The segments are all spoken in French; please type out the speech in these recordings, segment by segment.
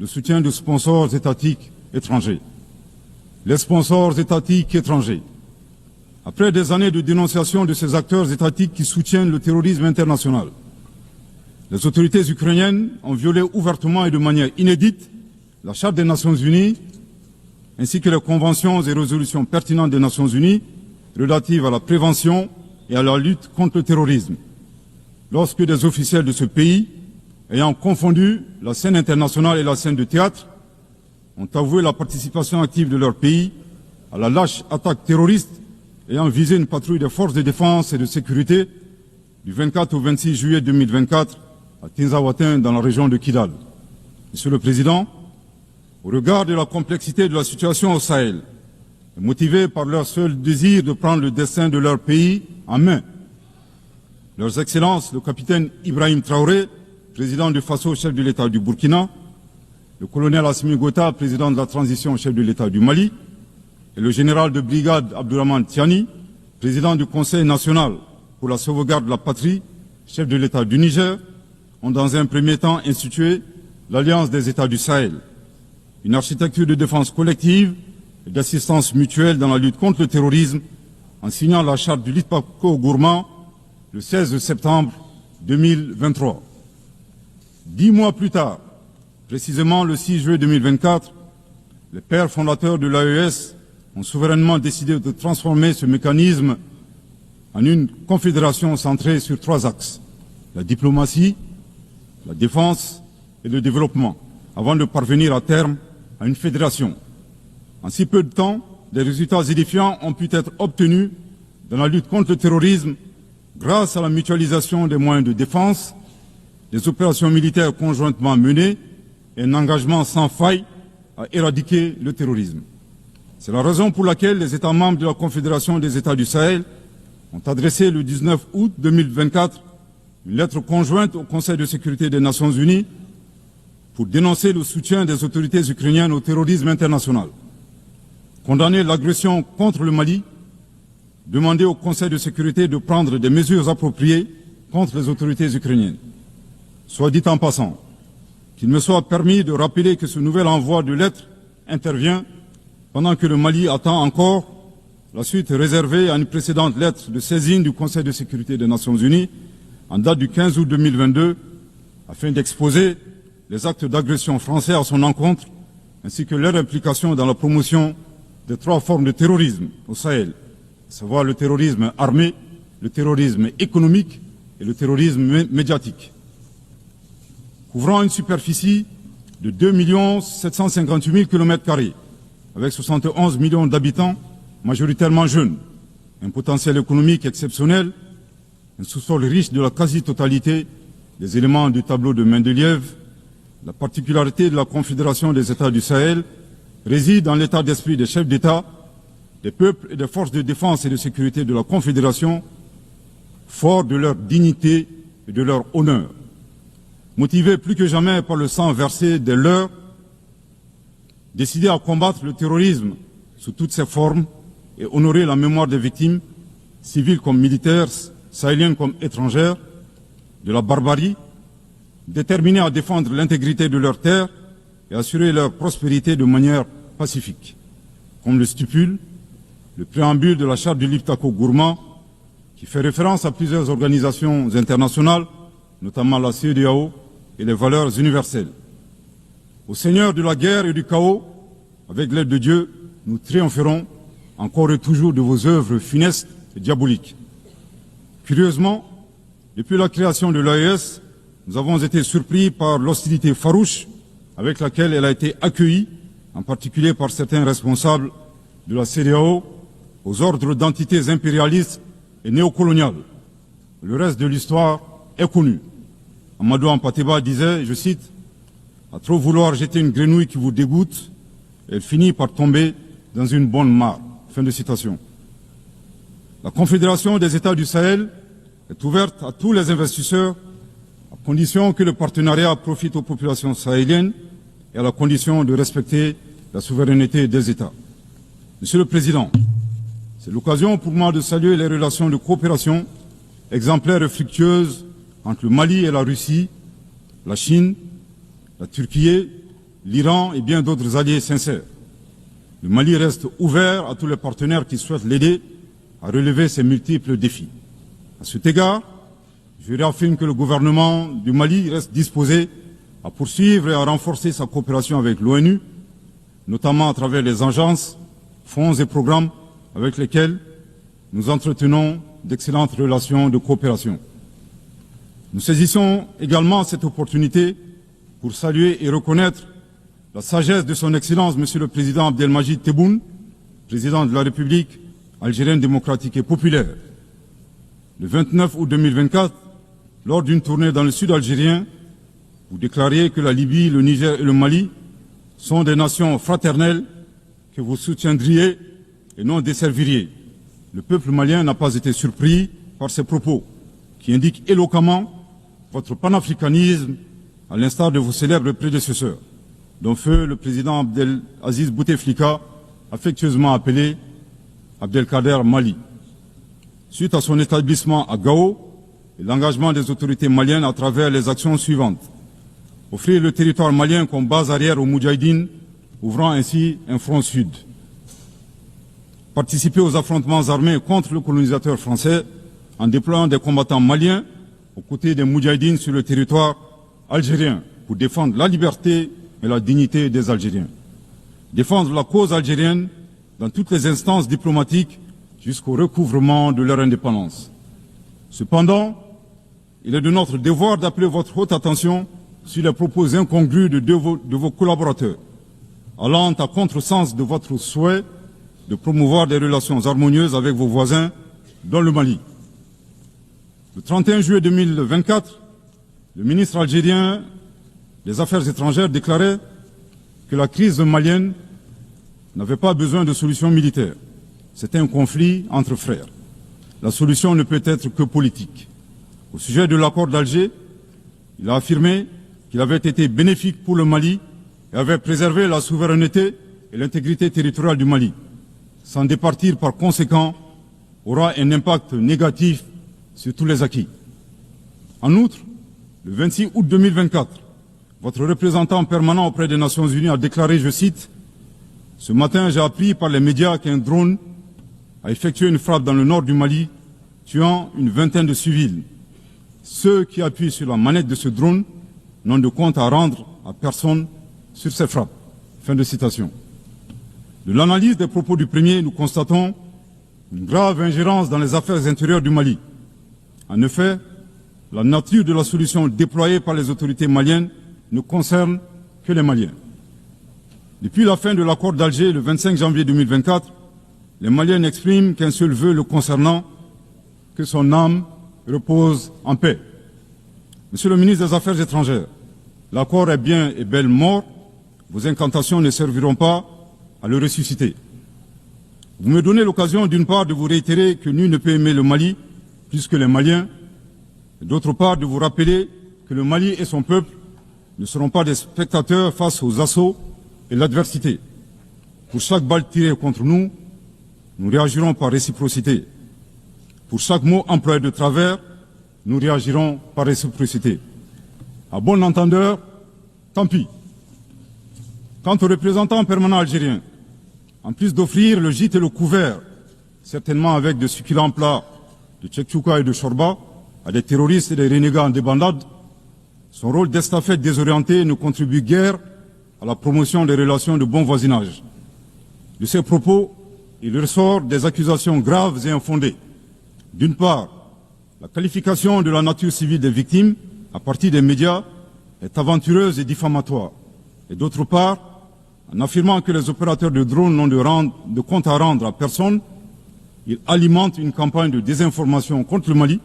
le soutien de sponsors étatiques étrangers. Les sponsors étatiques étrangers. Après des années de dénonciation de ces acteurs étatiques qui soutiennent le terrorisme international, les autorités ukrainiennes ont violé ouvertement et de manière inédite la Charte des Nations Unies ainsi que les conventions et résolutions pertinentes des Nations Unies relatives à la prévention et à la lutte contre le terrorisme. Lorsque des officiels de ce pays, ayant confondu la scène internationale et la scène de théâtre, ont avoué la participation active de leur pays à la lâche attaque terroriste ayant visé une patrouille des forces de défense et de sécurité du 24 au 26 juillet 2024 à Tinzaouatin dans la région de Kidal. Monsieur le Président, au regard de la complexité de la situation au Sahel, et motivés par leur seul désir de prendre le destin de leur pays en main, Leurs Excellences, le capitaine Ibrahim Traoré, président du Faso, chef de l'État du Burkina, le colonel Assimi Goïta, président de la transition, chef de l'État du Mali, et le général de brigade Abdourahmane Tiani, président du Conseil national pour la sauvegarde de la patrie, chef de l'État du Niger, ont dans un premier temps institué l'Alliance des États du Sahel, une architecture de défense collective et d'assistance mutuelle dans la lutte contre le terrorisme, en signant la charte du Liptako-Gourma le 16 septembre 2023. 10 mois plus tard, précisément le 6 juillet 2024, les pères fondateurs de l'AES ont souverainement décidé de transformer ce mécanisme en une confédération centrée sur 3 axes: la diplomatie, la défense et le développement, avant de parvenir à terme à une fédération. En si peu de temps, des résultats édifiants ont pu être obtenus dans la lutte contre le terrorisme grâce à la mutualisation des moyens de défense, des opérations militaires conjointement menées et un engagement sans faille à éradiquer le terrorisme. C'est la raison pour laquelle les États membres de la Confédération des États du Sahel ont adressé le 19 août 2024 une lettre conjointe au Conseil de sécurité des Nations Unies pour dénoncer le soutien des autorités ukrainiennes au terrorisme international, condamner l'agression contre le Mali, demander au Conseil de sécurité de prendre des mesures appropriées contre les autorités ukrainiennes. Soit dit en passant, qu'il me soit permis de rappeler que ce nouvel envoi de lettres intervient pendant que le Mali attend encore la suite réservée à une précédente lettre de saisine du Conseil de sécurité des Nations Unies en date du 15 août 2022 afin d'exposer les actes d'agression français à son encontre ainsi que leur implication dans la promotion des 3 formes de terrorisme au Sahel, à savoir le terrorisme armé, le terrorisme économique et le terrorisme médiatique. Couvrant une superficie de 2 758 000 km², avec 71 millions d'habitants, majoritairement jeunes, un potentiel économique exceptionnel, un sous-sol riche de la quasi-totalité des éléments du tableau de Mendeleïev, la particularité de la Confédération des États du Sahel réside dans l'état d'esprit des chefs d'État, des peuples et des forces de défense et de sécurité de la Confédération, forts de leur dignité et de leur honneur. Motivés plus que jamais par le sang versé des leurs, décidés à combattre le terrorisme sous toutes ses formes et honorer la mémoire des victimes, civiles comme militaires, sahéliennes comme étrangères, de la barbarie, déterminés à défendre l'intégrité de leurs terres et assurer leur prospérité de manière pacifique. Comme le stipule le préambule de la charte du Liptako-Gourma, qui fait référence à plusieurs organisations internationales, notamment la CEDEAO et les valeurs universelles. Au Seigneur de la guerre et du chaos, avec l'aide de Dieu, nous triompherons encore et toujours de vos œuvres funestes et diaboliques. Curieusement, depuis la création de l'AES, nous avons été surpris par l'hostilité farouche avec laquelle elle a été accueillie, en particulier par certains responsables de la CEDEAO, aux ordres d'entités impérialistes et néocoloniales. Le reste de l'histoire est connu. Amadou Ampateba disait, je cite, « À trop vouloir jeter une grenouille qui vous dégoûte, elle finit par tomber dans une bonne mare. » Fin de citation. La Confédération des États du Sahel est ouverte à tous les investisseurs à condition que le partenariat profite aux populations sahéliennes et à la condition de respecter la souveraineté des États. Monsieur le Président, c'est l'occasion pour moi de saluer les relations de coopération exemplaires et fructueuses entre le Mali et la Russie, la Chine, la Turquie, l'Iran et bien d'autres alliés sincères. Le Mali reste ouvert à tous les partenaires qui souhaitent l'aider à relever ces multiples défis. À cet égard, je réaffirme que le gouvernement du Mali reste disposé à poursuivre et à renforcer sa coopération avec l'ONU, notamment à travers les agences, fonds et programmes avec lesquels nous entretenons d'excellentes relations de coopération. Nous saisissons également cette opportunité pour saluer et reconnaître la sagesse de son Excellence, Monsieur le Président Abdelmajid Tebboune, Président de la République algérienne démocratique et populaire. Le 29 août 2024, lors d'une tournée dans le sud algérien, vous déclariez que la Libye, le Niger et le Mali sont des nations fraternelles que vous soutiendriez et non desserviriez. Le peuple malien n'a pas été surpris par ces propos, qui indiquent éloquemment votre panafricanisme, à l'instar de vos célèbres prédécesseurs, dont feu le président Abdelaziz Bouteflika, affectueusement appelé Abdelkader Mali. Suite à son établissement à Gao et l'engagement des autorités maliennes à travers les actions suivantes. Offrir le territoire malien comme base arrière aux Moudjahidines, ouvrant ainsi un front sud. Participer aux affrontements armés contre le colonisateur français en déployant des combattants maliens aux côtés des Moudjahidines sur le territoire algérien pour défendre la liberté et la dignité des Algériens. Défendre la cause algérienne dans toutes les instances diplomatiques jusqu'au recouvrement de leur indépendance. Cependant, il est de notre devoir d'appeler votre haute attention sur les propos incongrus de vos collaborateurs, allant à contresens de votre souhait de promouvoir des relations harmonieuses avec vos voisins dans le Mali. Le 31 juillet 2024, le ministre algérien des Affaires étrangères déclarait que la crise malienne n'avait pas besoin de solution militaire. C'était un conflit entre frères. La solution ne peut être que politique. Au sujet de l'accord d'Alger, il a affirmé qu'il avait été bénéfique pour le Mali et avait préservé la souveraineté et l'intégrité territoriale du Mali. S'en départir par conséquent aura un impact négatif sur tous les acquis. En outre, le 26 août 2024, votre représentant permanent auprès des Nations Unies a déclaré, je cite, « Ce matin, j'ai appris par les médias qu'un drone a effectué une frappe dans le nord du Mali, tuant une vingtaine de civils. Ceux qui appuient sur la manette de ce drone n'ont de compte à rendre à personne sur ces frappes. » Fin de citation. De l'analyse des propos du premier, nous constatons une grave ingérence dans les affaires intérieures du Mali. En effet, la nature de la solution déployée par les autorités maliennes ne concerne que les Maliens. Depuis la fin de l'accord d'Alger, le 25 janvier 2024, les Maliens n'expriment qu'un seul vœu le concernant, que son âme repose en paix. Monsieur le ministre des Affaires étrangères, l'accord est bien et belle mort, vos incantations ne serviront pas à le ressusciter. Vous me donnez l'occasion d'une part de vous réitérer que nul ne peut aimer le Mali plus que les Maliens, et d'autre part de vous rappeler que le Mali et son peuple ne seront pas des spectateurs face aux assauts et l'adversité. Pour chaque balle tirée contre nous, nous réagirons par réciprocité. Pour chaque mot employé de travers, nous réagirons par réciprocité. À bon entendeur, tant pis. Quant aux représentants permanents algériens, en plus d'offrir le gîte et le couvert, certainement avec de succulents plats de tchèque-chouka et de chorba, à des terroristes et des renégats en débandade, son rôle d'estafette désorienté ne contribue guère à la promotion des relations de bon voisinage. De ces propos, il ressort des accusations graves et infondées. D'une part, la qualification de la nature civile des victimes à partir des médias est aventureuse et diffamatoire. Et d'autre part, en affirmant que les opérateurs de drones n'ont de compte à rendre à personne, il alimente une campagne de désinformation contre le Mali,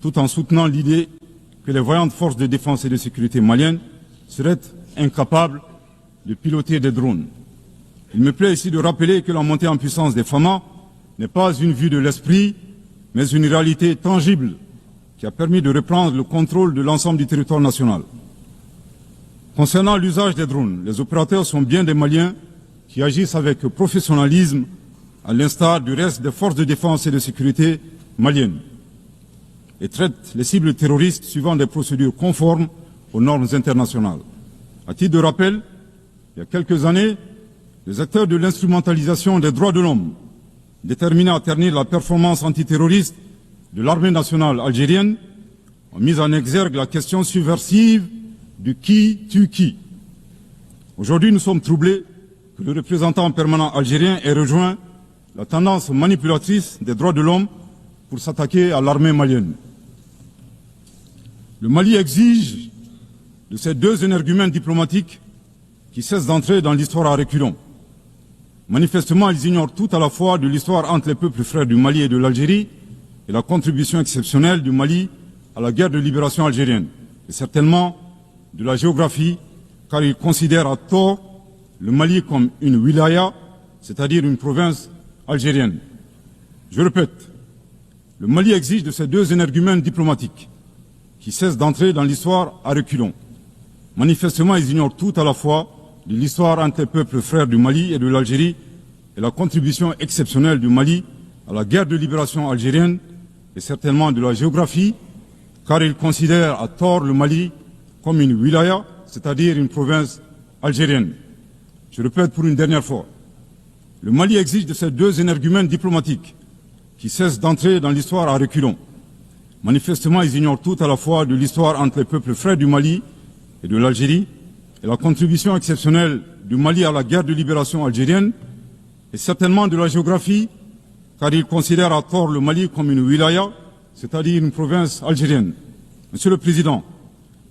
tout en soutenant l'idée que les voyantes forces de défense et de sécurité maliennes seraient incapables de piloter des drones. Il me plaît ici de rappeler que la montée en puissance des FAMA n'est pas une vue de l'esprit, mais une réalité tangible qui a permis de reprendre le contrôle de l'ensemble du territoire national. Concernant l'usage des drones, les opérateurs sont bien des Maliens qui agissent avec professionnalisme, à l'instar du reste des forces de défense et de sécurité maliennes, et traitent les cibles terroristes suivant des procédures conformes aux normes internationales. À titre de rappel, Il y a quelques années, les acteurs de l'instrumentalisation des droits de l'homme, déterminés à ternir la performance antiterroriste de l'armée nationale algérienne, ont mis en exergue la question subversive du qui tue qui. Aujourd'hui, nous sommes troublés que le représentant permanent algérien ait rejoint la tendance manipulatrice des droits de l'homme pour s'attaquer à l'armée malienne. Le Mali exige de ces deux énergumènes diplomatiques qui cessent d'entrer dans l'histoire à reculons. Manifestement, ils ignorent tout à la fois de l'histoire entre les peuples frères du Mali et de l'Algérie et la contribution exceptionnelle du Mali à la guerre de libération algérienne, et certainement de la géographie, car ils considèrent à tort le Mali comme une wilaya, c'est-à-dire une province algérienne. Je répète, le Mali exige de ces deux énergumènes diplomatiques qui cessent d'entrer dans l'histoire à reculons. Manifestement, ils ignorent tout à la fois de l'histoire entre les peuples frères du Mali et de l'Algérie et la contribution exceptionnelle du Mali à la guerre de libération algérienne et certainement de la géographie, car ils considèrent à tort le Mali comme une wilaya, c'est-à-dire une province algérienne. Je répète pour une dernière fois, le Mali exige de ces deux énergumènes diplomatiques qui cessent d'entrer dans l'histoire à reculons. Manifestement, ils ignorent tout à la fois de l'histoire entre les peuples frères du Mali et de l'Algérie et la contribution exceptionnelle du Mali à la guerre de libération algérienne et certainement de la géographie, car ils considèrent à tort le Mali comme une wilaya, c'est-à-dire une province algérienne. Monsieur le Président,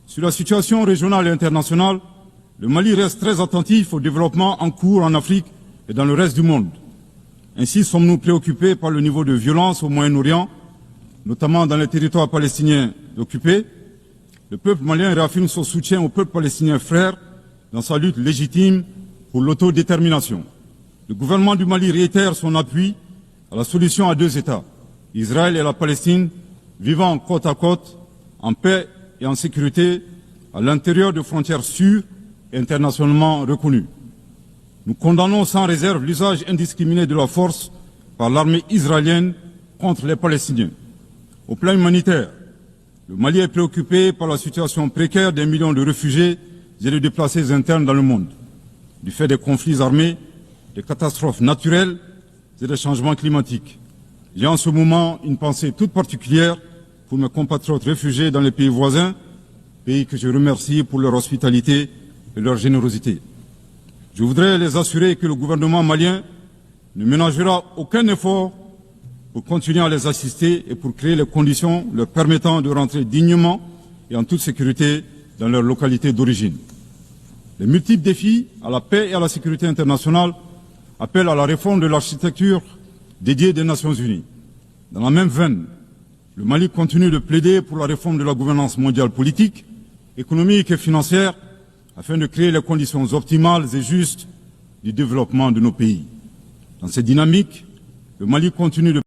sur la situation régionale et internationale, le Mali reste très attentif au développement en cours en Afrique et dans le reste du monde. Ainsi sommes-nous préoccupés par le niveau de violence au Moyen-Orient, notamment dans les territoires palestiniens occupés. Le peuple malien réaffirme son soutien au peuple palestinien frère dans sa lutte légitime pour l'autodétermination. Le gouvernement du Mali réitère son appui à la solution à deux États, Israël et la Palestine, vivant côte à côte, en paix et en sécurité, à l'intérieur de frontières sûres et internationalement reconnues. Nous condamnons sans réserve l'usage indiscriminé de la force par l'armée israélienne contre les Palestiniens. Au plan humanitaire, le Mali est préoccupé par la situation précaire des millions de réfugiés et de déplacés internes dans le monde, du fait des conflits armés, des catastrophes naturelles et des changements climatiques. J'ai en ce moment une pensée toute particulière pour mes compatriotes réfugiés dans les pays voisins, pays que je remercie pour leur hospitalité et leur générosité. Je voudrais les assurer que le gouvernement malien ne ménagera aucun effort pour continuer à les assister et pour créer les conditions leur permettant de rentrer dignement et en toute sécurité dans leur localité d'origine. Les multiples défis à la paix et à la sécurité internationale appellent à la réforme de l'architecture dédiée des Nations Unies. Dans la même veine, le Mali continue de plaider pour la réforme de la gouvernance mondiale politique, économique et financière afin de créer les conditions optimales et justes du développement de nos pays. Dans cette dynamique, le Mali continue de